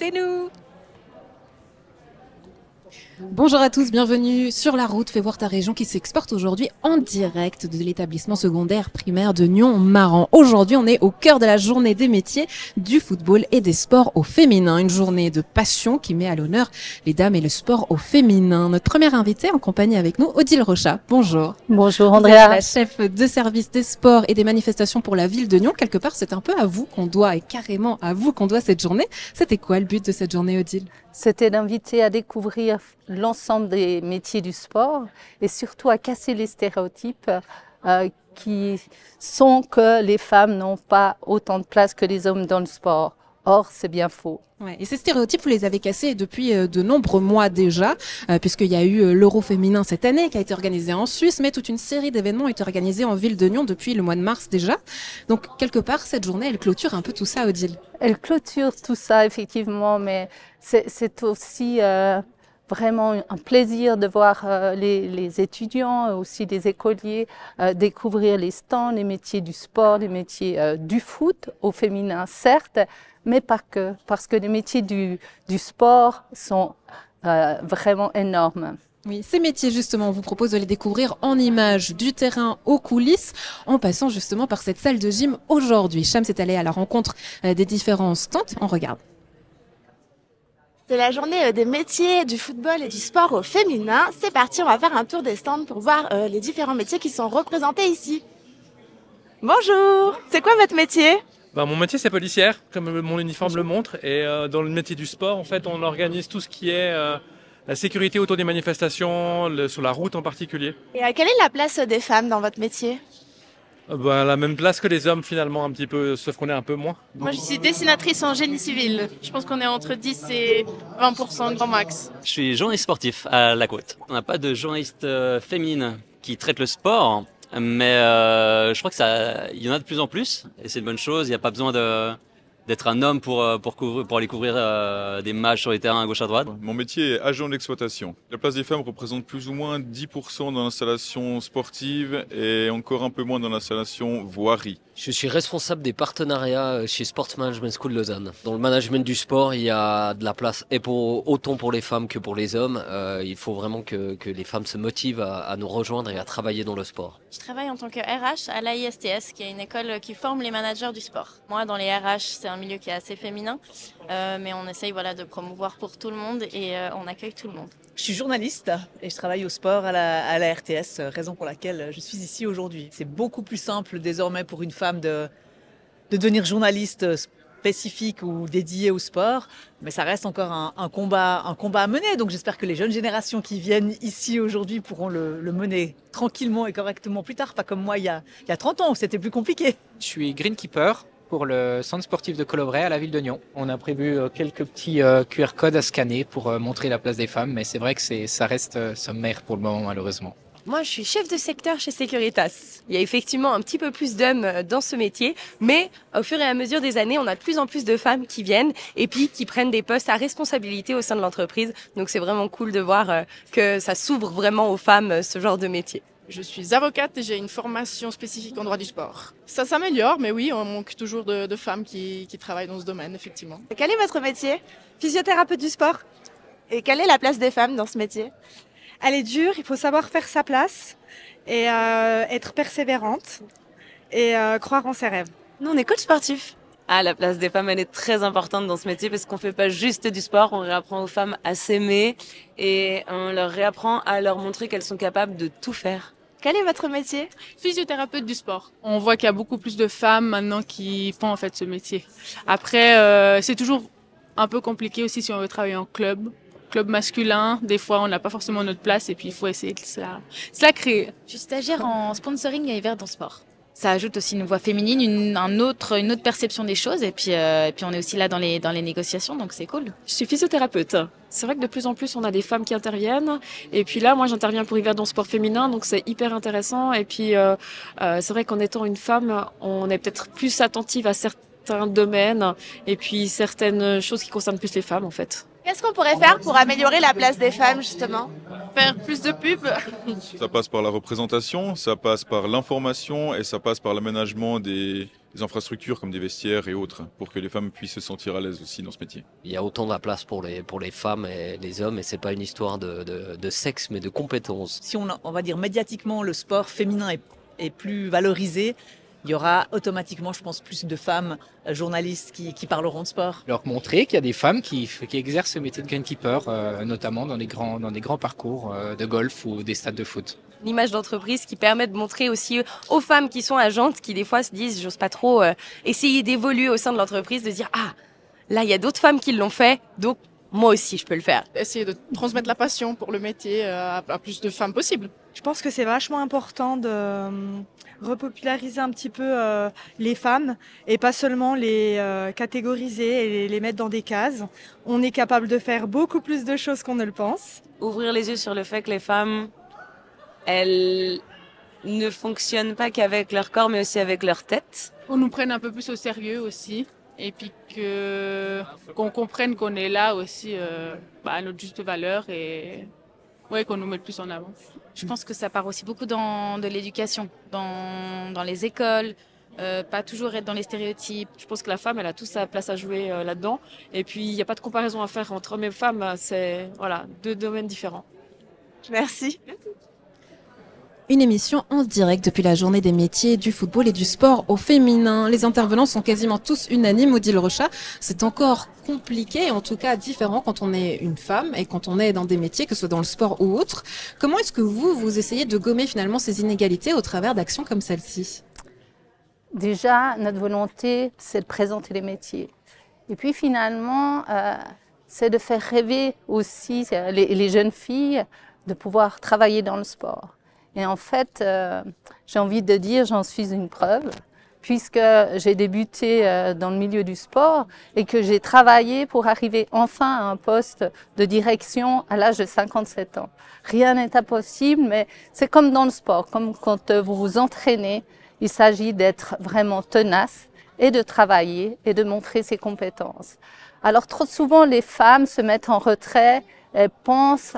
c'est nous. Bonjour à tous, bienvenue sur La Route, fais voir ta région qui s'exporte aujourd'hui en direct de l'établissement secondaire primaire de Nyon-Maran. Aujourd'hui, on est au cœur de la journée des métiers du football et des sports au féminin. Une journée de passion qui met à l'honneur les dames et le sport au féminin. Notre première invitée en compagnie avec nous, Odile Rochat. Bonjour. Bonjour Vous êtes Andrea. la chef de service des sports et des manifestations pour la ville de Nyon. Quelque part, c'est un peu à vous qu'on doit, et carrément à vous qu'on doit cette journée. C'était quoi le but de cette journée, Odile ? C'était d'inviter à découvrir l'ensemble des métiers du sport et surtout à casser les stéréotypes qui sont que les femmes n'ont pas autant de place que les hommes dans le sport. Or, c'est bien faux. Ouais, et ces stéréotypes, vous les avez cassés depuis de nombreux mois déjà, puisqu'il y a eu l'Euro féminin cette année qui a été organisé en Suisse, mais toute une série d'événements ont été organisés en ville de Nyon depuis le mois de mars déjà. Donc, quelque part, cette journée, elle clôture un peu tout ça, Odile. Elle clôture tout ça, effectivement, mais c'est aussi vraiment un plaisir de voir les étudiants, aussi les écoliers, découvrir les stands, les métiers du sport, les métiers du foot, au féminin certes, mais pas que, parce que les métiers du sport sont vraiment énormes. Oui, ces métiers, justement, on vous propose de les découvrir en images du terrain aux coulisses, en passant justement par cette salle de gym aujourd'hui. Cham s'est allé à la rencontre des différents stands. On regarde. C'est la journée des métiers du football et du sport au féminin. C'est parti, on va faire un tour des stands pour voir les différents métiers qui sont représentés ici. Bonjour, c'est quoi votre métier ? Mon métier c'est policière, comme mon uniforme le montre, et dans le métier du sport, en fait, on organise tout ce qui est la sécurité autour des manifestations, sur la route en particulier. Et quelle est la place des femmes dans votre métier ? La même place que les hommes finalement, un petit peu, sauf qu'on est un peu moins. Moi, je suis dessinatrice en génie civil. Je pense qu'on est entre 10 et 20% grand max. Je suis journaliste sportif à La Côte. On n'a pas de journaliste féminine qui traite le sport, mais je crois que il y en a de plus en plus, et c'est une bonne chose. Il n'y a pas besoin d'être un homme pour aller couvrir des matchs sur les terrains à gauche à droite. Mon métier est agent d'exploitation. La place des femmes représente plus ou moins 10% dans l'installation sportive et encore un peu moins dans l'installation voirie. Je suis responsable des partenariats chez Sport Management School Lausanne. Dans le management du sport, il y a de la place et autant pour les femmes que pour les hommes. Il faut vraiment que les femmes se motivent à nous rejoindre et à travailler dans le sport. Je travaille en tant que RH à l'AISTS, qui est une école qui forme les managers du sport. Moi, dans les RH, c'est un milieu qui est assez féminin, mais on essaye de promouvoir pour tout le monde et on accueille tout le monde. Je suis journaliste et je travaille au sport à la RTS, raison pour laquelle je suis ici aujourd'hui. C'est beaucoup plus simple désormais pour une femme de devenir journaliste spécifique ou dédiée au sport, mais ça reste encore un combat à mener. Donc j'espère que les jeunes générations qui viennent ici aujourd'hui pourront le mener tranquillement et correctement plus tard, pas comme moi il y a 30 ans où c'était plus compliqué. Je suis greenkeeper pour le centre sportif de Colobray à la ville de Nyon. On a prévu quelques petits QR codes à scanner pour montrer la place des femmes, mais c'est vrai que ça reste sommaire pour le moment malheureusement. Moi, je suis chef de secteur chez Securitas. Il y a effectivement un petit peu plus d'hommes dans ce métier, mais au fur et à mesure des années, on a de plus en plus de femmes qui viennent et puis qui prennent des postes à responsabilité au sein de l'entreprise. Donc c'est vraiment cool de voir que ça s'ouvre vraiment aux femmes, ce genre de métier. Je suis avocate et j'ai une formation spécifique en droit du sport. Ça s'améliore, mais oui, on manque toujours de femmes qui travaillent dans ce domaine, effectivement. Quel est votre métier ? Physiothérapeute du sport. Et quelle est la place des femmes dans ce métier ? Elle est dure, il faut savoir faire sa place et être persévérante et croire en ses rêves. Nous, on est coach sportif. La place des femmes, elle est très importante dans ce métier parce qu'on fait pas juste du sport, on réapprend aux femmes à s'aimer et on leur réapprend à leur montrer qu'elles sont capables de tout faire. Quel est votre métier ? Physiothérapeute du sport. On voit qu'il y a beaucoup plus de femmes maintenant qui font en fait ce métier. Après, c'est toujours un peu compliqué aussi si on veut travailler en club masculin. Des fois, on n'a pas forcément notre place et puis il faut essayer de se la créer. Je suis stagiaire en sponsoring et event dans le sport. Ça ajoute aussi une voix féminine, une autre perception des choses et puis on est aussi là dans les négociations, donc c'est cool. Je suis physiothérapeute. C'est vrai que de plus en plus on a des femmes qui interviennent et puis là moi j'interviens pour Yverdon Sport Féminin, donc c'est hyper intéressant et puis c'est vrai qu'en étant une femme on est peut-être plus attentive à certains domaines et puis certaines choses qui concernent plus les femmes en fait. Qu'est-ce qu'on pourrait faire pour améliorer la place des femmes justement ? faire plus de pub. Ça passe par la représentation, ça passe par l'information et ça passe par l'aménagement des infrastructures comme des vestiaires et autres pour que les femmes puissent se sentir à l'aise aussi dans ce métier. Il y a autant de la place pour les femmes et les hommes et c'est pas une histoire de sexe mais de compétences. Si on va dire médiatiquement le sport féminin est plus valorisé, il y aura automatiquement, je pense, plus de femmes journalistes qui parleront de sport. Leur montrer qu'il y a des femmes qui exercent ce métier de greenkeeper, notamment dans des grands parcours de golf ou des stades de foot. Une image d'entreprise qui permet de montrer aussi aux femmes qui sont agentes, qui des fois se disent, j'ose pas trop essayer d'évoluer au sein de l'entreprise, de dire, ah, là, il y a d'autres femmes qui l'ont fait, donc moi aussi, je peux le faire. Essayer de transmettre la passion pour le métier à plus de femmes possible. Je pense que c'est vachement important de repopulariser un petit peu les femmes et pas seulement les catégoriser et les mettre dans des cases. On est capable de faire beaucoup plus de choses qu'on ne le pense. Ouvrir les yeux sur le fait que les femmes, elles ne fonctionnent pas qu'avec leur corps, mais aussi avec leur tête. Qu'on nous prenne un peu plus au sérieux aussi. Et puis qu'on comprenne qu'on est là aussi à notre juste valeur et qu'on nous mette plus en avant. Je pense que ça part aussi beaucoup de l'éducation, dans les écoles, pas toujours être dans les stéréotypes. Je pense que la femme, elle a toute sa place à jouer là-dedans. Et puis, il n'y a pas de comparaison à faire entre hommes et femmes. C'est deux domaines différents. Merci. Une émission en direct depuis la journée des métiers du football et du sport au féminin. Les intervenants sont quasiment tous unanimes, Odile Rochat. C'est encore compliqué, en tout cas différent quand on est une femme et quand on est dans des métiers, que ce soit dans le sport ou autre. Comment est-ce que vous essayez de gommer finalement ces inégalités au travers d'actions comme celle-ci? Déjà, notre volonté, c'est de présenter les métiers. Et puis finalement, c'est de faire rêver aussi les jeunes filles de pouvoir travailler dans le sport. Et en fait, j'ai envie de dire, j'en suis une preuve, puisque j'ai débuté dans le milieu du sport et que j'ai travaillé pour arriver enfin à un poste de direction à l'âge de 57 ans. Rien n'est impossible, mais c'est comme dans le sport, comme quand vous vous entraînez, il s'agit d'être vraiment tenace et de travailler et de montrer ses compétences. Alors trop souvent, les femmes se mettent en retrait. Elles pensent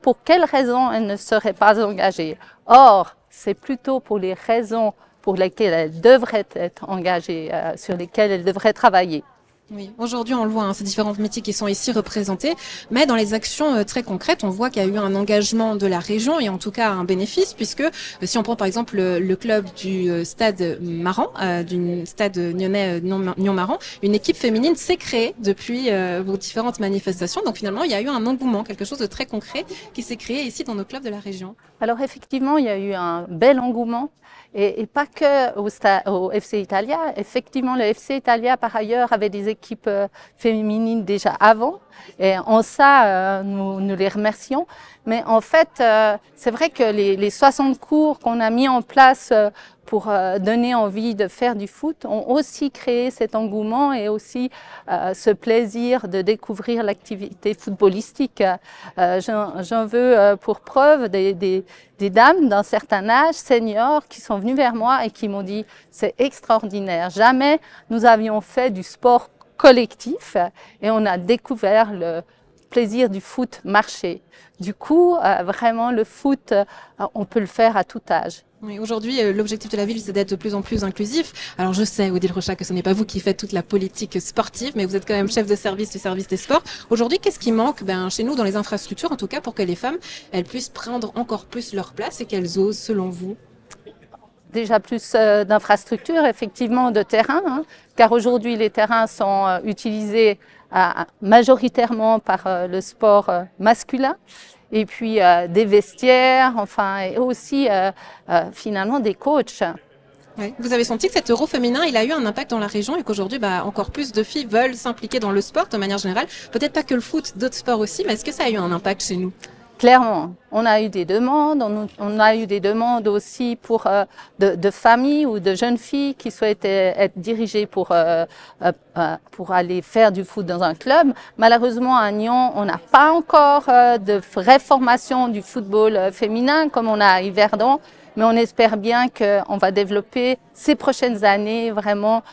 pour quelles raisons elles ne seraient pas engagées. Or, c'est plutôt pour les raisons pour lesquelles elles devraient être engagées, sur lesquelles elles devraient travailler. Oui, aujourd'hui on le voit, ces différents métiers qui sont ici représentés, mais dans les actions très concrètes, on voit qu'il y a eu un engagement de la région et en tout cas un bénéfice, puisque si on prend par exemple le club du stade Maran, du stade nyonnais Nyon-Maran, une équipe féminine s'est créée depuis vos différentes manifestations. Donc finalement, il y a eu un engouement, quelque chose de très concret qui s'est créé ici dans nos clubs de la région. Alors effectivement, il y a eu un bel engouement. Et pas que au FC Italia. Effectivement, le FC Italia, par ailleurs, avait des équipes féminines déjà avant. Et en ça, nous les remercions. Mais en fait, c'est vrai que les 60 cours qu'on a mis en place pour donner envie de faire du foot ont aussi créé cet engouement et aussi ce plaisir de découvrir l'activité footballistique. J'en veux pour preuve des dames d'un certain âge, seniors, qui sont venues vers moi et qui m'ont dit « c'est extraordinaire, jamais nous avions fait du sport collectif et on a découvert le plaisir du foot marché. Du coup, vraiment, le foot, on peut le faire à tout âge. » Oui, aujourd'hui, l'objectif de la ville, c'est d'être de plus en plus inclusif. Alors, je sais, Odile Rochat, que ce n'est pas vous qui faites toute la politique sportive, mais vous êtes quand même chef de service du service des sports. Aujourd'hui, qu'est-ce qui manque chez nous, dans les infrastructures, en tout cas, pour que les femmes, elles puissent prendre encore plus leur place et qu'elles osent, selon vous? Déjà plus d'infrastructures, effectivement, de terrain, car aujourd'hui, les terrains sont utilisés majoritairement par le sport masculin. Et puis des vestiaires, enfin, et aussi finalement des coachs. Ouais. Vous avez senti que cet Euro féminin, il a eu un impact dans la région et qu'aujourd'hui, encore plus de filles veulent s'impliquer dans le sport de manière générale. Peut-être pas que le foot, d'autres sports aussi, mais est-ce que ça a eu un impact chez nous? Clairement, on a eu des demandes, on a eu des demandes aussi pour de familles ou de jeunes filles qui souhaitaient être dirigées pour aller faire du foot dans un club. Malheureusement, à Nyon, on n'a pas encore de vraie formation du football féminin comme on a à Yverdon, mais on espère bien qu'on va développer ces prochaines années vraiment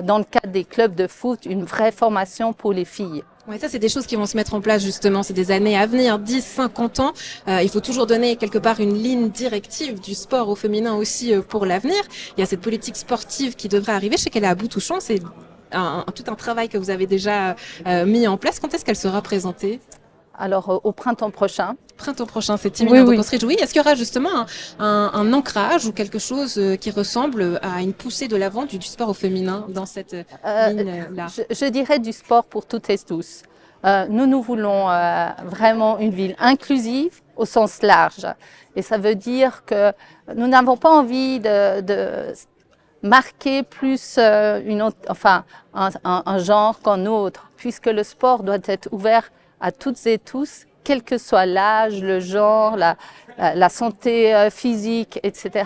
dans le cadre des clubs de foot une vraie formation pour les filles. Ouais, ça, c'est des choses qui vont se mettre en place justement. C'est des années à venir, 10, 50 ans. Il faut toujours donner quelque part une ligne directive du sport au féminin aussi pour l'avenir. Il y a cette politique sportive qui devrait arriver. Je sais qu'elle est à bout touchant. C'est tout un travail que vous avez déjà mis en place. Quand est-ce qu'elle sera présentée? Alors, au printemps prochain. Printemps prochain, c'est imminent, Oui, donc oui. on se réjouit. Est-ce qu'il y aura justement un ancrage ou quelque chose qui ressemble à une poussée de l'avant du sport au féminin dans cette ligne-là? Je dirais du sport pour toutes et tous. Nous voulons vraiment une ville inclusive au sens large. Et ça veut dire que nous n'avons pas envie de marquer plus un genre qu'un autre, puisque le sport doit être ouvert à toutes et tous, quel que soit l'âge, le genre, la santé physique, etc.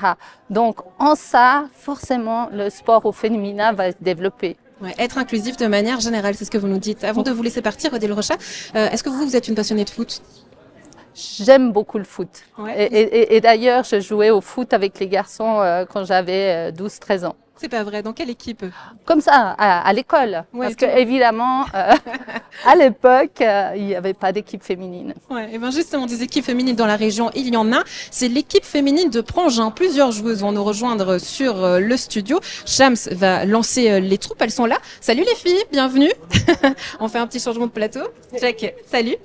Donc, en ça, forcément, le sport au féminin va se développer. Ouais, être inclusif de manière générale, c'est ce que vous nous dites. Avant de vous laisser partir, Odile Rochat, est-ce que vous êtes une passionnée de foot? J'aime beaucoup le foot. Ouais. Et d'ailleurs, je jouais au foot avec les garçons quand j'avais 12-13 ans. C'est pas vrai. Dans quelle équipe? Comme ça, à l'école. Ouais, parce que évidemment, à l'époque, il n'y avait pas d'équipe féminine. Ouais, et bien justement, des équipes féminines dans la région, il y en a. C'est l'équipe féminine de Prangin. Plusieurs joueuses vont nous rejoindre sur le studio. Shams va lancer les troupes. Elles sont là. Salut les filles, bienvenue. On fait un petit changement de plateau. Jack, salut.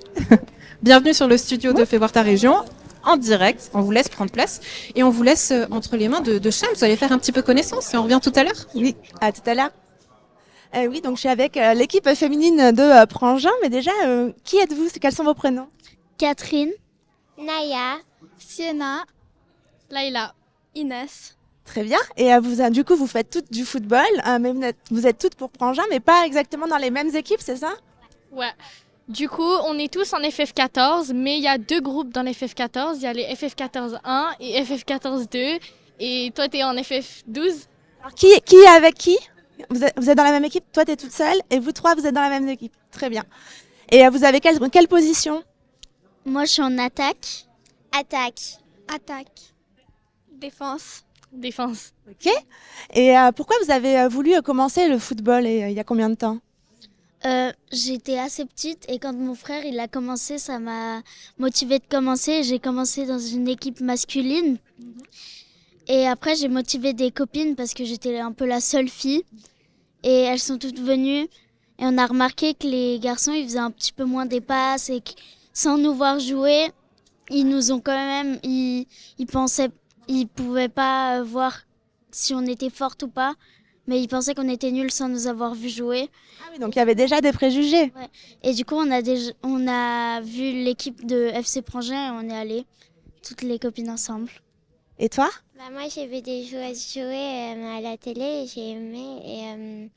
Bienvenue sur le studio de Fais voir ta région. En direct, on vous laisse prendre place et on vous laisse entre les mains de Shams. Vous allez faire un petit peu connaissance et on revient tout à l'heure. Oui, à tout à l'heure. Oui, donc je suis avec l'équipe féminine de Prangin, mais déjà, qui êtes-vous? Quels sont vos prénoms? Catherine, Naya, Sienna, Laïla, Inès. Très bien. Et du coup, vous faites toutes du football, mais vous êtes toutes pour Prangin, mais pas exactement dans les mêmes équipes, c'est ça? Ouais. Du coup, on est tous en FF14, mais il y a deux groupes dans l'FF14. Il y a les FF14-1 et FF14-2. Et toi, tu es en FF12. Alors, qui est avec qui? Vous êtes dans la même équipe? Toi, tu es toute seule et vous trois, vous êtes dans la même équipe. Très bien. Et vous avez quelle position? Moi, je suis en attaque. Attaque. Défense. Défense. Ok. Et pourquoi vous avez voulu commencer le football et il y a combien de temps? J'étais assez petite et quand mon frère il a commencé, ça m'a motivée de commencer. J'ai commencé dans une équipe masculine et après j'ai motivé des copines parce que j'étais un peu la seule fille et elles sont toutes venues et on a remarqué que les garçons ils faisaient un petit peu moins des passes et que sans nous voir jouer, ils nous ont quand même, ils pouvaient pas voir si on était forte ou pas. Mais ils pensaient qu'on était nuls sans nous avoir vu jouer. Ah oui, donc il y avait déjà des préjugés. Ouais. Et du coup, on a vu l'équipe de FC Prangin et on est allés, toutes les copines ensemble. Et toi? Moi, j'ai vu des joueuses jouer à la télé, j'ai aimé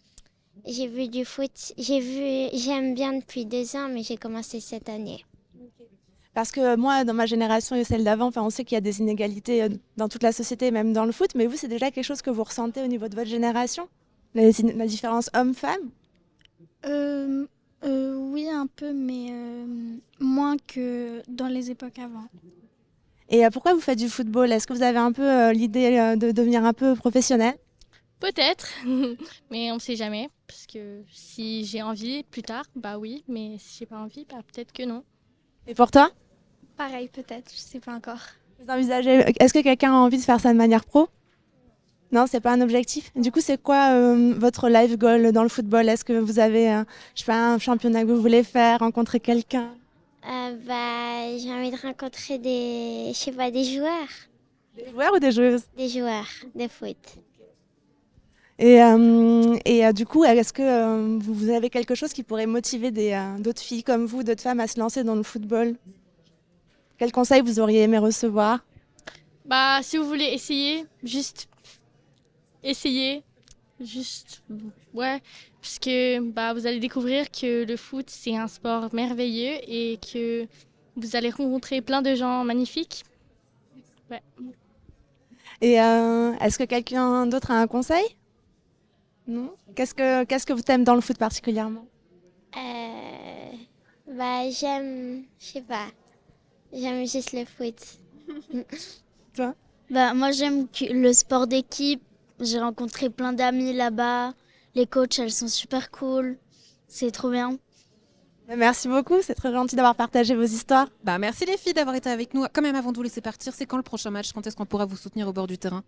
et j'ai vu du foot. J'aime bien depuis 2 ans, mais j'ai commencé cette année. Parce que moi, dans ma génération et celle d'avant, on sait qu'il y a des inégalités dans toute la société, même dans le foot. Mais vous, c'est déjà quelque chose que vous ressentez au niveau de votre génération? La différence homme-femme? Oui, un peu, mais moins que dans les époques avant. Et pourquoi vous faites du football? Est-ce que vous avez un peu l'idée de devenir un peu professionnel? Peut-être, mais on ne sait jamais. Parce que si j'ai envie plus tard, bah oui. Mais si j'ai pas envie, bah peut-être que non. Et pour toi? Pareil, peut-être, je sais pas encore. Vous envisagez, est-ce que quelqu'un a envie de faire ça de manière pro? Non, c'est pas un objectif. Du coup, c'est quoi votre life goal dans le football? Est-ce que vous avez, je sais pas, un championnat que vous voulez faire, rencontrer quelqu'un? J'ai envie de rencontrer des joueurs. Des joueurs ou des joueuses? Des joueurs de foot. Et du coup, est-ce que vous avez quelque chose qui pourrait motiver d'autres filles comme vous, d'autres femmes à se lancer dans le football? Quels conseils vous auriez aimé recevoir? Bah, si vous voulez essayer, juste essayer. Ouais, parce que vous allez découvrir que le foot, c'est un sport merveilleux et que vous allez rencontrer plein de gens magnifiques. Ouais. Et est-ce que quelqu'un d'autre a un conseil? Non? Qu'est-ce que vous aimez dans le foot particulièrement? J'aime, je sais pas, j'aime juste le foot. Toi? Moi, j'aime le sport d'équipe. J'ai rencontré plein d'amis là-bas. Les coachs, elles sont super cool. C'est trop bien. Merci beaucoup, c'est très gentil d'avoir partagé vos histoires. Bah merci les filles d'avoir été avec nous. Quand même avant de vous laisser partir, c'est quand le prochain match? Quand est-ce qu'on pourra vous soutenir au bord du terrain?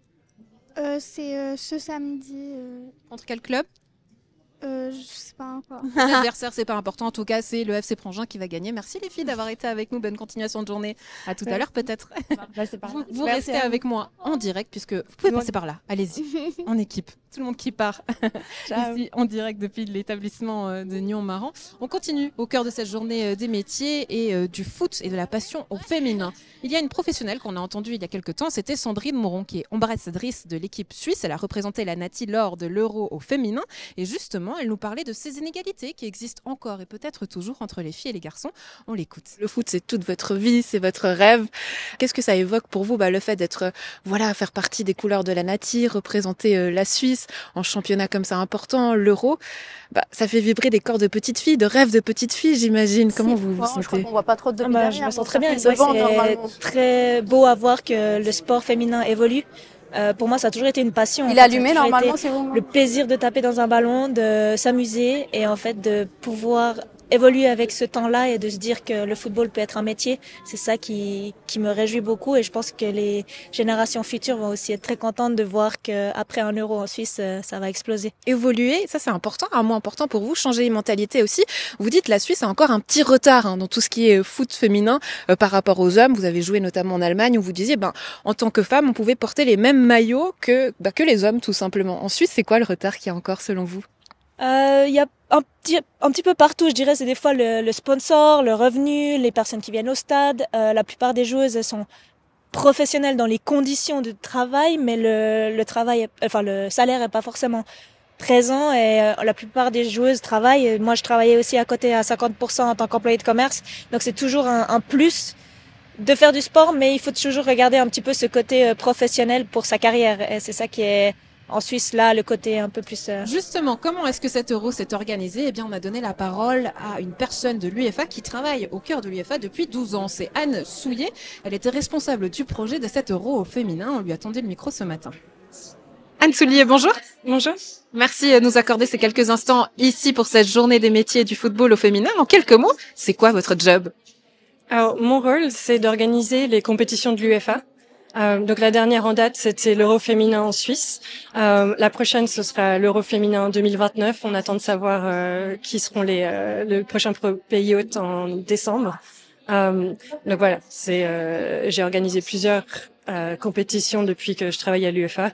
C'est ce samedi. Contre quel club? Je sais pas encore. L'adversaire, c'est pas important. En tout cas, c'est le FC Prangin qui va gagner. Merci les filles d'avoir été avec nous. Bonne continuation de journée. À tout à l'heure peut-être. Vous restez avec moi en direct puisque vous pouvez passer par là. Allez-y, en équipe. Tout le monde qui part. Ici, en direct depuis l'établissement de Nyon-Maran. On continue au cœur de cette journée des métiers et du foot et de la passion au féminin. Il y a une professionnelle qu'on a entendue il y a quelques temps, c'était Sandrine Moron, qui est ambassadrice de l'équipe suisse. Elle a représenté la Nati lors de l'Euro au féminin. Et justement, elle nous parlait de ces inégalités qui existent encore et peut-être toujours entre les filles et les garçons. On l'écoute. Le foot, c'est toute votre vie, c'est votre rêve. Qu'est-ce que ça évoque pour vous, le fait d'être, faire partie des couleurs de la Nati, représenter la Suisse en championnat comme ça important, l'Euro, ça fait vibrer des corps de petites filles, de rêves de petites filles, j'imagine. Comment vous vous sentez? On voit pas trop de Je me sens très bien. C'est très beau à voir que le sport féminin évolue. Pour moi, ça a toujours été une passion. Il est allumé normalement, c'est vous? Le plaisir de taper dans un ballon, de s'amuser et en fait de pouvoir évoluer avec ce temps-là et de se dire que le football peut être un métier. C'est ça qui me réjouit beaucoup et je pense que les générations futures vont aussi être très contentes de voir qu'après un Euro en Suisse, ça va exploser. Évoluer, ça c'est important, un mot important pour vous, changer les mentalités aussi. Vous dites la Suisse a encore un petit retard dans tout ce qui est foot féminin par rapport aux hommes. Vous avez joué notamment en Allemagne où vous disiez en tant que femme, on pouvait porter les mêmes maillots que les hommes tout simplement. En Suisse, c'est quoi le retard qu'il y a encore selon vous? Il y a un petit peu partout, je dirais, c'est des fois le sponsor, le revenu, les personnes qui viennent au stade. La plupart des joueuses sont professionnelles dans les conditions de travail, mais le salaire est pas forcément présent et la plupart des joueuses travaillent. Moi, je travaillais aussi à côté à 50% en tant qu'employée de commerce, donc c'est toujours un plus de faire du sport, mais il faut toujours regarder un petit peu ce côté professionnel pour sa carrière et c'est ça qui est en Suisse, là, le côté un peu plus... Justement, comment est-ce que cet Euro s'est organisé? Eh bien, on a donné la parole à une personne de l'UEFA qui travaille au cœur de l'UEFA depuis 12 ans. C'est Anne Souillet. Elle était responsable du projet de cet Euro au féminin. On lui a tendu le micro ce matin. Anne Souillet, bonjour. Bonjour. Merci de nous accorder ces quelques instants ici pour cette journée des métiers du football au féminin. En quelques mots, c'est quoi votre job? Alors, mon rôle, c'est d'organiser les compétitions de l'UEFA. Donc la dernière en date, c'était l'Euro féminin en Suisse. La prochaine, ce sera l'Euro féminin 2029. On attend de savoir qui seront le prochain pays hôte en décembre. Donc voilà, j'ai organisé plusieurs compétitions depuis que je travaille à l'UEFA.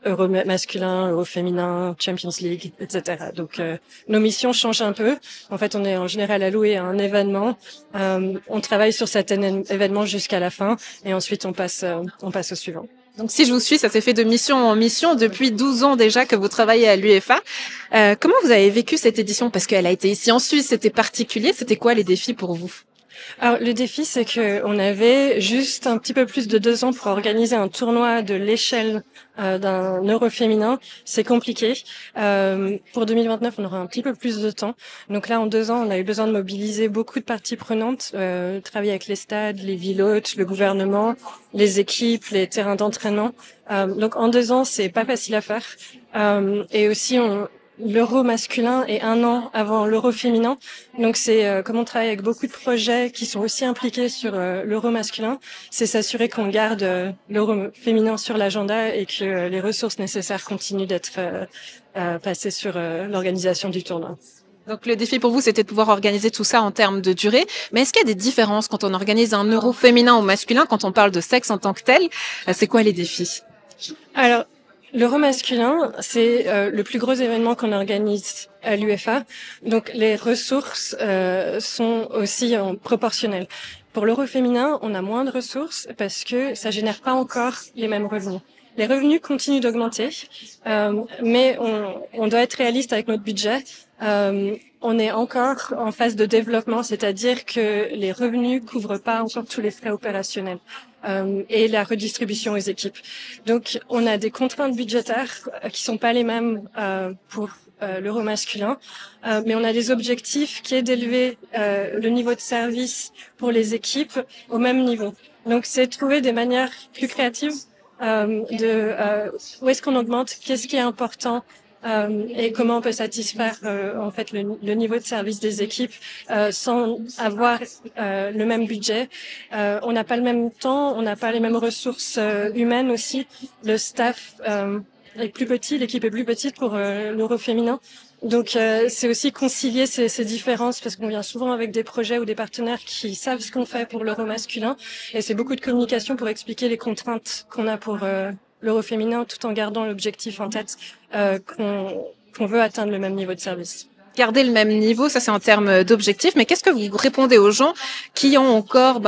Euro masculin, Euro féminin, Champions League, etc. Donc nos missions changent un peu. En fait, on est en général alloué à un événement. On travaille sur cet événement jusqu'à la fin et ensuite on passe au suivant. Donc si je vous suis, ça s'est fait de mission en mission depuis 12 ans déjà que vous travaillez à l'UEFA. Comment vous avez vécu cette édition? Parce qu'elle a été ici en Suisse, c'était particulier. C'était quoi les défis pour vous? Alors le défi, c'est que on avait juste un petit peu plus de 2 ans pour organiser un tournoi de l'échelle d'un Euro féminin. C'est compliqué. Pour 2029, on aura un petit peu plus de temps. Donc là, en 2 ans, on a eu besoin de mobiliser beaucoup de parties prenantes, travailler avec les stades, les villes hôtes, le gouvernement, les équipes, les terrains d'entraînement. Donc en 2 ans, c'est pas facile à faire. Et aussi, l'Euro masculin est 1 an avant l'Euro féminin. Donc c'est comme on travaille avec beaucoup de projets qui sont aussi impliqués sur l'Euro masculin, c'est s'assurer qu'on garde l'Euro féminin sur l'agenda et que les ressources nécessaires continuent d'être passées sur l'organisation du tournoi. Donc le défi pour vous, c'était de pouvoir organiser tout ça en termes de durée. Mais est-ce qu'il y a des différences quand on organise un Euro féminin ou masculin, quand on parle de sexe en tant que tel? C'est quoi les défis? Alors, l'Euro masculin, c'est le plus gros événement qu'on organise à l'UEFA. Donc les ressources sont aussi proportionnelles. Pour l'Euro féminin, on a moins de ressources parce que ça génère pas encore les mêmes revenus. Les revenus continuent d'augmenter, mais on doit être réaliste avec notre budget. On est encore en phase de développement, c'est-à-dire que les revenus couvrent pas encore tous les frais opérationnels. Et la redistribution aux équipes. Donc, on a des contraintes budgétaires qui sont pas les mêmes pour l'Euro masculin, mais on a des objectifs qui est d'élever le niveau de service pour les équipes au même niveau. Donc, c'est trouver des manières plus créatives où est-ce qu'on augmente, qu'est-ce qui est important et comment on peut satisfaire en fait le niveau de service des équipes sans avoir le même budget. On n'a pas le même temps, on n'a pas les mêmes ressources humaines aussi. Le staff est plus petit, l'équipe est plus petite pour l'Euro féminin. Donc c'est aussi concilier ces différences parce qu'on vient souvent avec des projets ou des partenaires qui savent ce qu'on fait pour l'Euro masculin et c'est beaucoup de communication pour expliquer les contraintes qu'on a pour l'Euro féminin tout en gardant l'objectif en tête qu'on veut atteindre le même niveau de service. Garder le même niveau, ça c'est en termes d'objectifs, mais qu'est-ce que vous répondez aux gens qui ont encore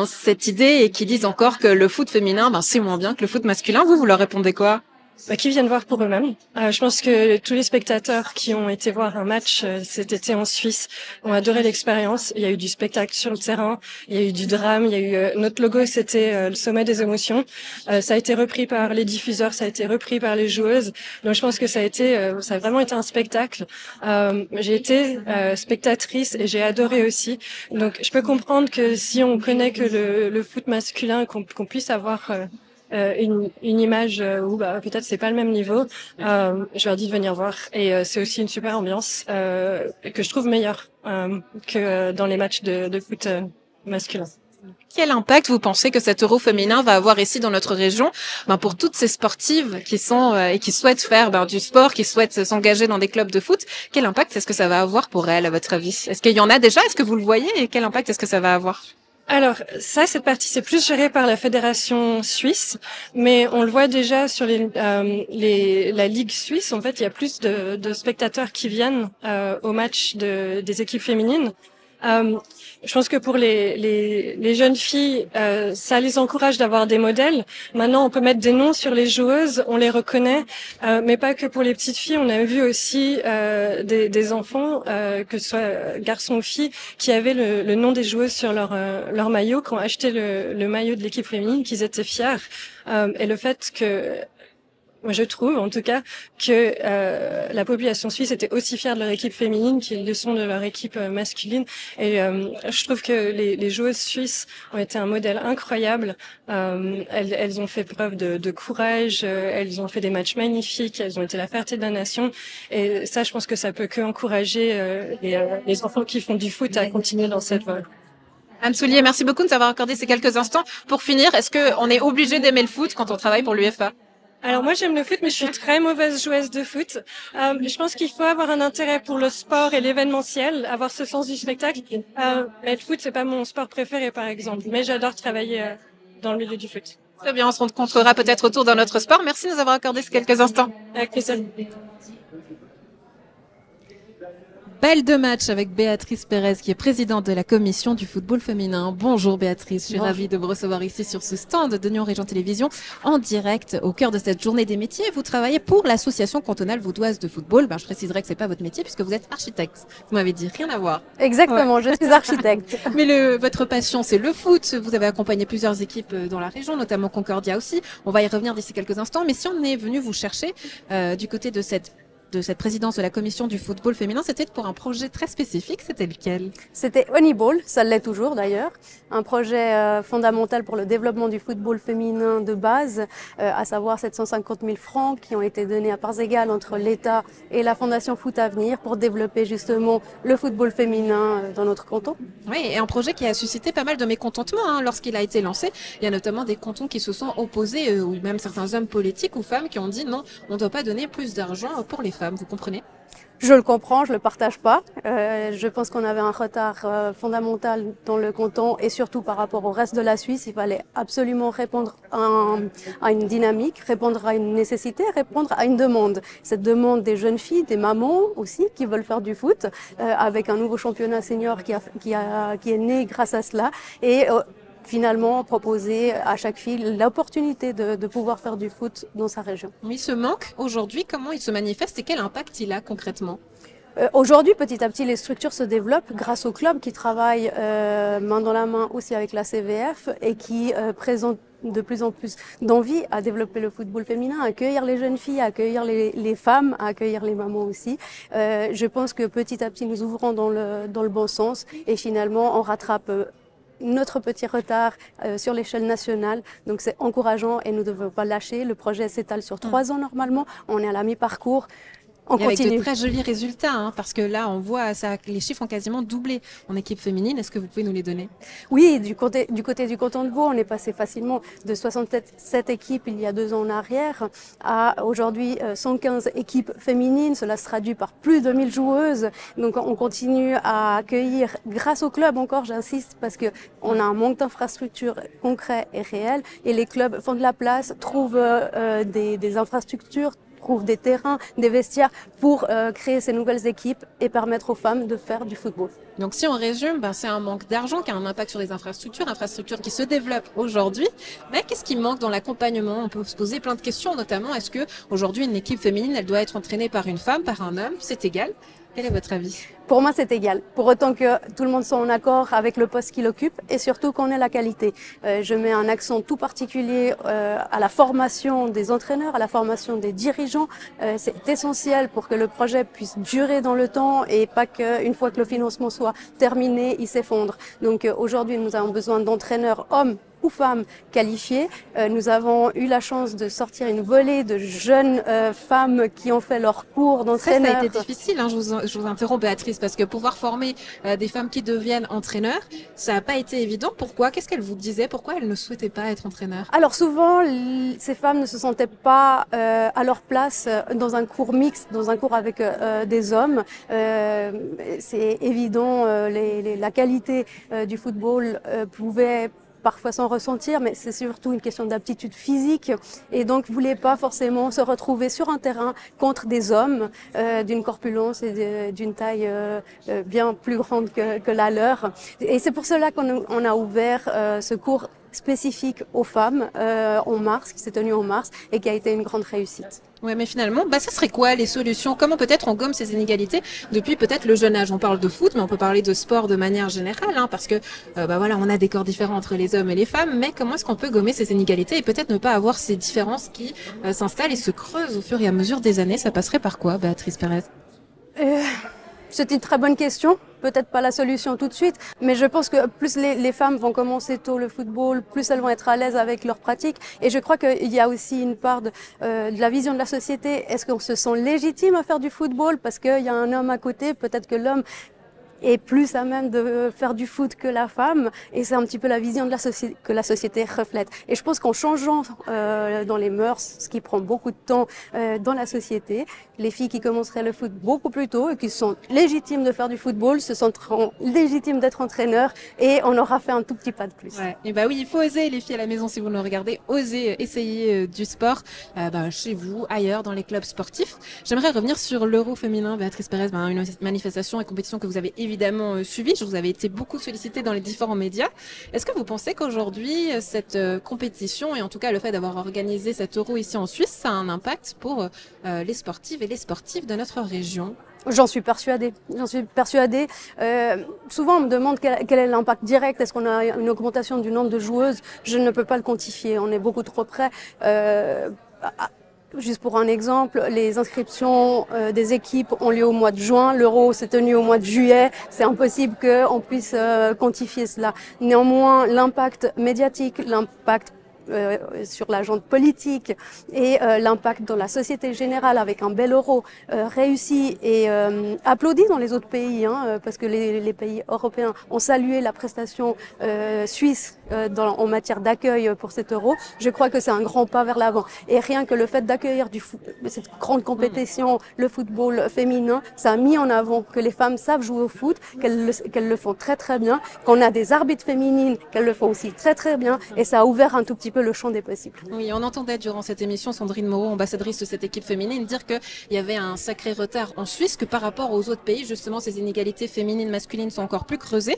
cette idée et qui disent encore que le foot féminin c'est moins bien que le foot masculin? Vous leur répondez quoi? Qui viennent voir pour eux-mêmes. Je pense que tous les spectateurs qui ont été voir un match cet été en Suisse ont adoré l'expérience. Il y a eu du spectacle sur le terrain, il y a eu du drame, il y a eu notre logo, c'était le sommet des émotions. Ça a été repris par les diffuseurs, ça a été repris par les joueuses. Donc je pense que ça a vraiment été un spectacle. J'ai été spectatrice et j'ai adoré aussi. Donc je peux comprendre que si on connaît que le foot masculin, qu'on puisse avoir une image où peut-être c'est pas le même niveau, je leur dis de venir voir et c'est aussi une super ambiance que je trouve meilleure que dans les matchs de foot masculin. Quel impact vous pensez que cet Euro féminin va avoir ici dans notre région pour toutes ces sportives qui sont et qui souhaitent faire du sport, qui souhaitent s'engager dans des clubs de foot? Quel impact est-ce que ça va avoir pour elles, à votre avis? Est-ce qu'il y en a déjà? Est-ce que vous le voyez? Et quel impact est-ce que ça va avoir? Alors cette partie c'est plus géré par la fédération suisse, mais on le voit déjà sur la ligue suisse. En fait, il y a plus de spectateurs qui viennent au match des équipes féminines. Je pense que pour les jeunes filles, ça les encourage d'avoir des modèles. Maintenant, on peut mettre des noms sur les joueuses, on les reconnaît, mais pas que pour les petites filles. On a vu aussi des enfants, que ce soit garçons ou filles, qui avaient le nom des joueuses sur leur maillot, qui ont acheté le maillot de l'équipe féminine, qu'ils étaient fiers. Et le fait que moi, je trouve, en tout cas, que la population suisse était aussi fière de leur équipe féminine qu'ils le sont de leur équipe masculine. Et je trouve que les joueuses suisses ont été un modèle incroyable. Elles ont fait preuve de courage, elles ont fait des matchs magnifiques, elles ont été la fierté de la nation. Et ça, je pense que ça peut que encourager les enfants qui font du foot à continuer dans cette voie. Anne Soulier, merci beaucoup de nous avoir accordé ces quelques instants. Pour finir, est-ce qu'on est obligé d'aimer le foot quand on travaille pour l'UEFA? Alors moi j'aime le foot, mais je suis très mauvaise joueuse de foot. Je pense qu'il faut avoir un intérêt pour le sport et l'événementiel, avoir ce sens du spectacle. Mais le foot c'est pas mon sport préféré par exemple, mais j'adore travailler dans le milieu du foot. Très bien, on se rencontrera peut-être autour d'un autre sport. Merci de nous avoir accordé ces quelques instants. Avec plaisir. Balle de match avec Béatrice Pérez, qui est présidente de la commission du football féminin. Bonjour Béatrice, je suis ravie de vous recevoir ici sur ce stand de Nyon Région Télévision en direct au cœur de cette journée des métiers. Vous travaillez pour l'association cantonale vaudoise de football. Je préciserai que c'est pas votre métier puisque vous êtes architecte. Vous m'avez dit rien à voir. Exactement, je suis architecte. Mais votre passion, c'est le foot. Vous avez accompagné plusieurs équipes dans la région, notamment Concordia aussi. On va y revenir d'ici quelques instants. Mais si on est venu vous chercher du côté de cette présidence de la commission du football féminin, c'était pour un projet très spécifique. C'était lequel? C'était Honeyball, ça l'est toujours d'ailleurs, un projet fondamental pour le développement du football féminin de base, à savoir 750 000 francs qui ont été donnés à parts égales entre l'État et la Fondation Foot Avenir pour développer justement le football féminin dans notre canton. Oui, et un projet qui a suscité pas mal de mécontentement lorsqu'il a été lancé. Il y a notamment des cantons qui se sont opposés, ou même certains hommes politiques ou femmes qui ont dit non, on ne doit pas donner plus d'argent pour les femmes. Vous comprenez? Je le comprends, je le partage pas. Je pense qu'on avait un retard fondamental dans le canton et surtout par rapport au reste de la Suisse. Il fallait absolument répondre à une dynamique, répondre à une nécessité, répondre à une demande. Cette demande des jeunes filles, des mamans aussi qui veulent faire du foot, avec un nouveau championnat senior qui est né grâce à cela. Et finalement proposer à chaque fille l'opportunité de pouvoir faire du foot dans sa région. Mais ce manque, aujourd'hui, comment il se manifeste et quel impact il a concrètement? Aujourd'hui, petit à petit, les structures se développent grâce aux clubs qui travaillent main dans la main aussi avec la CVF et qui présentent de plus en plus d'envie à développer le football féminin, à accueillir les jeunes filles, à accueillir les femmes, à accueillir les mamans aussi. Je pense que petit à petit, nous ouvrons dans le bon sens et finalement, on rattrape notre petit retard sur l'échelle nationale. Donc c'est encourageant et nous ne devons pas lâcher. Le projet s'étale sur 3 ans normalement. On est à la mi-parcours. Et avec de très jolis résultats, hein, parce que là, on voit ça, les chiffres ont quasiment doublé en équipe féminine. Est-ce que vous pouvez nous les donner? Oui, du côté du canton de Vaud, on est passé facilement de 67 équipes il y a 2 ans en arrière à aujourd'hui 115 équipes féminines. Cela se traduit par plus de 1000 joueuses. Donc on continue à accueillir, grâce au club encore, j'insiste, parce que on a un manque d'infrastructures concret et réel, et les clubs font de la place, trouvent des infrastructures, trouvent des terrains, des vestiaires pour créer ces nouvelles équipes et permettre aux femmes de faire du football. Donc si on résume, c'est un manque d'argent qui a un impact sur les infrastructures qui se développent aujourd'hui. Mais qu'est-ce qui manque dans l'accompagnement? On peut se poser plein de questions, notamment est-ce que aujourd'hui une équipe féminine, elle doit être entraînée par une femme, par un homme? C'est égal? Quel est votre avis? Pour moi, c'est égal. Pour autant que tout le monde soit en accord avec le poste qu'il occupe et surtout qu'on ait la qualité. Je mets un accent tout particulier à la formation des entraîneurs, à la formation des dirigeants. C'est essentiel pour que le projet puisse durer dans le temps et pas qu'une fois que le financement soit terminé, il s'effondre. Donc aujourd'hui, nous avons besoin d'entraîneurs hommes ou femmes qualifiées. Nous avons eu la chance de sortir une volée de jeunes femmes qui ont fait leur cours d'entraîneur. Ça a été difficile, hein, je vous interromps Béatrice, parce que pouvoir former des femmes qui deviennent entraîneurs, ça n'a pas été évident. Pourquoi? Qu'est-ce qu'elles vous disaient? Pourquoi elles ne souhaitaient pas être entraîneurs? Alors souvent, ces femmes ne se sentaient pas à leur place dans un cours mixte, dans un cours avec des hommes. C'est évident, la qualité du football pouvait parfois sans ressentir, mais c'est surtout une question d'aptitude physique et donc voulaient pas forcément se retrouver sur un terrain contre des hommes d'une corpulence et d'une taille bien plus grande que la leur. Et c'est pour cela qu'on a ouvert ce cours spécifique aux femmes en mars, qui s'est tenu en mars et qui a été une grande réussite. Ouais, mais finalement, ça serait quoi les solutions? Comment peut-être on gomme ces inégalités depuis peut-être le jeune âge? On parle de foot, mais on peut parler de sport de manière générale, hein, parce que voilà, on a des corps différents entre les hommes et les femmes. Mais comment est-ce qu'on peut gommer ces inégalités et peut-être ne pas avoir ces différences qui s'installent et se creusent au fur et à mesure des années? Ça passerait par quoi, Béatrice Pérez? C'est une très bonne question. Peut-être pas la solution tout de suite, mais je pense que plus les femmes vont commencer tôt le football, plus elles vont être à l'aise avec leur pratique. Et je crois qu'il y a aussi une part de la vision de la société. Est-ce qu'on se sent légitime à faire du football parce qu'il y a un homme à côté? Peut-être que l'homme est plus à même de faire du foot que la femme, et c'est un petit peu la vision de la société que la société reflète. Et je pense qu'en changeant dans les mœurs, ce qui prend beaucoup de temps dans la société, les filles qui commenceraient le foot beaucoup plus tôt et qui sont légitimes de faire du football se sentiront légitimes d'être entraîneurs, et on aura fait un tout petit pas de plus. Ouais. Et oui, il faut oser, les filles à la maison, si vous nous regardez, oser essayer du sport chez vous, ailleurs, dans les clubs sportifs. J'aimerais revenir sur l'Euro féminin, Béatrice Pérez, une manifestation et compétition que vous avez évidemment suivi. Je vous avais été beaucoup sollicitée dans les différents médias. Est-ce que vous pensez qu'aujourd'hui, cette compétition et en tout cas le fait d'avoir organisé cet Euro ici en Suisse, ça a un impact pour les sportives et les sportifs de notre région? J'en suis persuadée. Souvent, on me demande quel est l'impact direct. Est-ce qu'on a une augmentation du nombre de joueuses? Je ne peux pas le quantifier. On est beaucoup trop près. Juste pour un exemple, les inscriptions des équipes ont lieu au mois de juin. L'Euro s'est tenu au mois de juillet. C'est impossible qu'on puisse quantifier cela. Néanmoins, l'impact médiatique, l'impact sur l'agenda politique et l'impact dans la société générale avec un bel Euro réussi et applaudi dans les autres pays, parce que les pays européens ont salué la prestation suisse en matière d'accueil pour cet Euro. Je crois que c'est un grand pas vers l'avant. Et rien que le fait d'accueillir cette grande compétition, le football féminin, ça a mis en avant que les femmes savent jouer au foot, qu'elles le font très très bien, qu'on a des arbitres féminines, qu'elles le font aussi très très bien, et ça a ouvert un tout petit peu le champ des possibles. Oui, on entendait durant cette émission Sandrine Moreau, ambassadrice de cette équipe féminine, dire qu'il y avait un sacré retard en Suisse, que par rapport aux autres pays, justement, ces inégalités féminines, masculines sont encore plus creusées.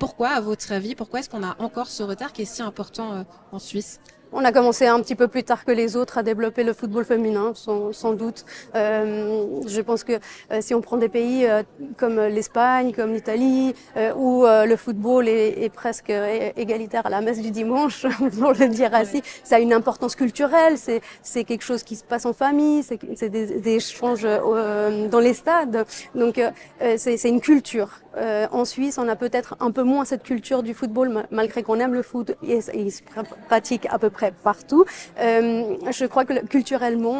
Pourquoi, à votre avis, pourquoi est-ce qu'on a encore ce retard qui est si important en Suisse? On a commencé un petit peu plus tard que les autres à développer le football féminin, sans doute. Je pense que si on prend des pays comme l'Espagne, comme l'Italie, où le football est presque égalitaire à la messe du dimanche, pour le dire ainsi, ça a une importance culturelle, c'est quelque chose qui se passe en famille, c'est des échanges dans les stades, donc c'est une culture. En Suisse, on a peut-être un peu moins cette culture du football, malgré qu'on aime le foot, et il se pratique à peu près près partout. Je crois que culturellement,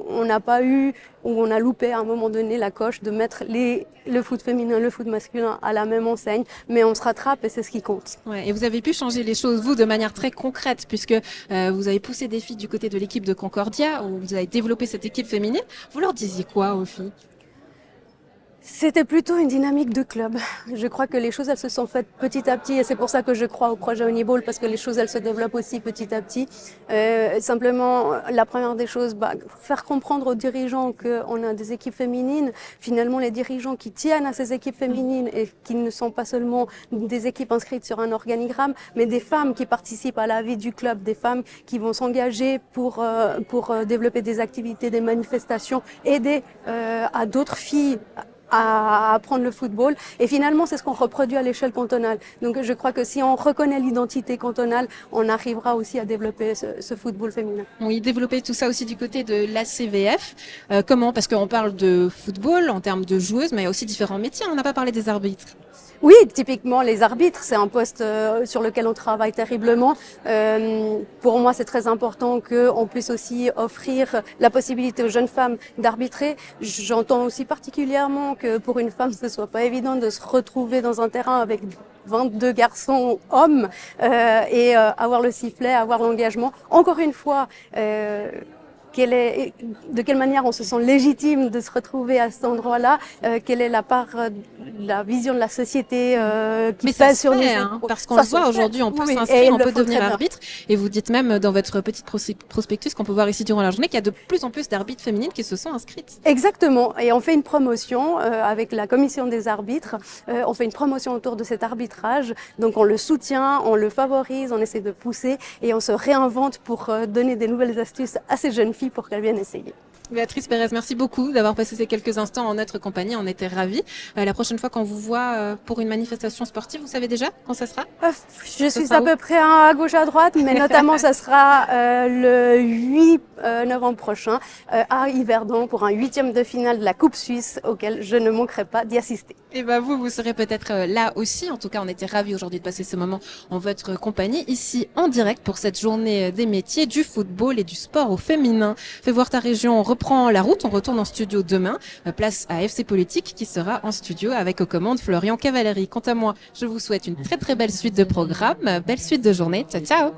on n'a pas eu, ou on a loupé à un moment donné la coche de mettre le foot féminin, le foot masculin à la même enseigne, mais on se rattrape et c'est ce qui compte. Ouais, et vous avez pu changer les choses, vous, de manière très concrète, puisque vous avez poussé des filles du côté de l'équipe de Concordia, où vous avez développé cette équipe féminine. Vous leur disiez quoi aux filles? C'était plutôt une dynamique de club. Je crois que les choses, elles se sont faites petit à petit et c'est pour ça que je crois au projet Honeyball parce que les choses, elles se développent aussi petit à petit. Simplement, la première des choses, faire comprendre aux dirigeants qu'on a des équipes féminines. Finalement, les dirigeants qui tiennent à ces équipes féminines et qui ne sont pas seulement des équipes inscrites sur un organigramme, mais des femmes qui participent à la vie du club, des femmes qui vont s'engager pour développer des activités, des manifestations, aider à d'autres filles à apprendre le football. Et finalement, c'est ce qu'on reproduit à l'échelle cantonale. Donc, je crois que si on reconnaît l'identité cantonale, on arrivera aussi à développer ce football féminin. Oui, développer tout ça aussi du côté de l'ACVF. Comment? Parce qu'on parle de football en termes de joueuses, mais il y a aussi différents métiers. On n'a pas parlé des arbitres. Oui, typiquement les arbitres, c'est un poste sur lequel on travaille terriblement. Pour moi, c'est très important qu'on puisse aussi offrir la possibilité aux jeunes femmes d'arbitrer. J'entends aussi particulièrement que pour une femme, ce soit pas évident de se retrouver dans un terrain avec 22 garçons hommes et avoir le sifflet, avoir l'engagement. Encore une fois, de quelle manière on se sent légitime de se retrouver à cet endroit-là, quelle est la part, la vision de la société qui pèse sur nous. Parce qu'on le voit aujourd'hui, on peut s'inscrire, on peut devenir arbitre. Et vous dites même dans votre petite prospectus qu'on peut voir ici durant la journée qu'il y a de plus en plus d'arbitres féminines qui se sont inscrites. Exactement. Et on fait une promotion avec la commission des arbitres. On fait une promotion autour de cet arbitrage. Donc on le soutient, on le favorise, on essaie de pousser et on se réinvente pour donner des nouvelles astuces à ces jeunes filles pour qu'elles viennent essayer. Béatrice Pérez, merci beaucoup d'avoir passé ces quelques instants en notre compagnie. On était ravis. La prochaine fois qu'on vous voit pour une manifestation sportive, vous savez déjà quand ça sera? Je suis à peu près à gauche, à droite, mais notamment ça sera le 8 novembre prochain à Yverdon pour un 8e de finale de la Coupe Suisse auquel je ne manquerai pas d'y assister. Et vous serez peut-être là aussi. En tout cas, on était ravis aujourd'hui de passer ce moment en votre compagnie, ici en direct pour cette journée des métiers du football et du sport au féminin. Fais voir ta région, on reprend la route, on retourne en studio demain. Place à FC Politique qui sera en studio avec aux commandes Florian Cavalery. Quant à moi, je vous souhaite une très très belle suite de programmes, belle suite de journée. Ciao, ciao!